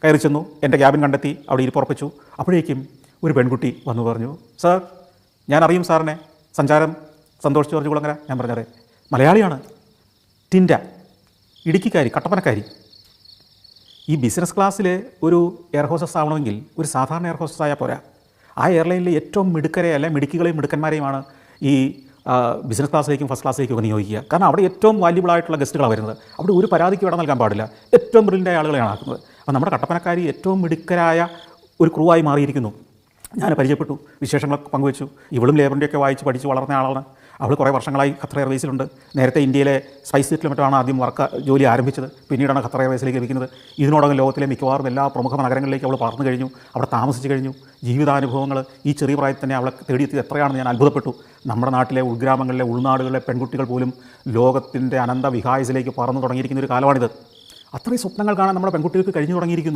കയറി ചെന്നു, എൻ്റെ ക്യാബിൻ കണ്ടെത്തി, അവിടെ ഇരിപ്പുറപ്പിച്ചു. അപ്പോഴേക്കും ഒരു പെൺകുട്ടി വന്നു പറഞ്ഞു, സാർ ഞാൻ അറിയും സാറിനെ, സഞ്ചാരം സന്തോഷ് ജോർജ് കുളങ്ങര. ഞാൻ പറഞ്ഞത് മലയാളിയാണ്, ടിൻഡ, ഇടുക്കിക്കാരി, കട്ടപ്പനക്കാരി. ഈ ബിസിനസ് ക്ലാസ്സിൽ ഒരു എയർ ഹോസ്റ്റസ് ആവണമെങ്കിൽ ഒരു സാധാരണ എയർ ഹോസ്റ്റസ് ആയാൽ പോരാ. ആ എയർലൈനിലെ ഏറ്റവും മിടുക്കരെ അല്ല മിടുക്കികളെയും മിടുക്കന്മാരെയുമാണ് ഈ ബിസിനസ് ക്ലാസ്സിലേക്കും ഫസ്റ്റ് ക്ലാസ്സിലേക്കും ഒക്കെ നിയോഗിക്കുക. കാരണം അവിടെ ഏറ്റവും വാല്യുബിളായിട്ടുള്ള ഗസ്റ്റുകളാണ് വരുന്നത്. അവിടെ ഒരു പരാതിക്ക് ഇടം നൽകാൻ പാടില്ല. ഏറ്റവും ബ്രില്യൻ്റായ ആളുകളെയാണ് ആക്കുന്നത്. അപ്പോൾ നമ്മുടെ കട്ടപ്പനക്കാരി ഏറ്റവും മിടുക്കരായ ഒരു ക്രൂ ആയി മാറിയിരിക്കുന്നു. ഞാൻ പരിചയപ്പെട്ടു, വിശേഷങ്ങളൊക്കെ പങ്കുവച്ചു. ഇവളും ലേബറിൻ്റെയൊക്കെ വായിച്ച് പഠിച്ച് വളർന്ന ആളാണ്. അവൾ കുറേ വർഷങ്ങളായി ഖത്തർ എയർവേസിലുണ്ട്. നേരത്തെ ഇന്ത്യയിലെ സ്പൈസ് ജെറ്റിൽ മറ്റാണ് ആദ്യം ജോലി ആരംഭിച്ചത്. പിന്നീടാണ് ഖത്തർ എയർവേസിലേക്ക് ലഭിക്കുന്നത്. ഇതിനോടകം ലോകത്തിലെ മിക്കവാറും എല്ലാ പ്രമുഖ നഗരങ്ങളിലേക്ക് അവൾ പറന്നു കഴിഞ്ഞു, അവിടെ താമസിച്ച് കഴിഞ്ഞു. ജീവിതാനുഭവങ്ങൾ ഈ ചെറിയ പ്രായത്തിൽ തന്നെ അവളെ തേടിയെത്തിയത് എത്രയാണെന്ന് ഞാൻ അത്ഭുതപ്പെട്ടു. നമ്മുടെ നാട്ടിലെ ഉൾഗ്രാമങ്ങളിലെ ഉൾനാടുകളിലെ പെൺകുട്ടികൾ പോലും ലോകത്തിൻ്റെ അനന്ത വിഹായസിലേക്ക് പറന്നു തുടങ്ങിയിരിക്കുന്ന ഒരു കാലമാണിത്. അത്രയും സ്വപ്നങ്ങൾ കാണാൻ നമ്മുടെ പെൺകുട്ടികൾക്ക് കഴിഞ്ഞു തുടങ്ങിയിരിക്കുന്നു.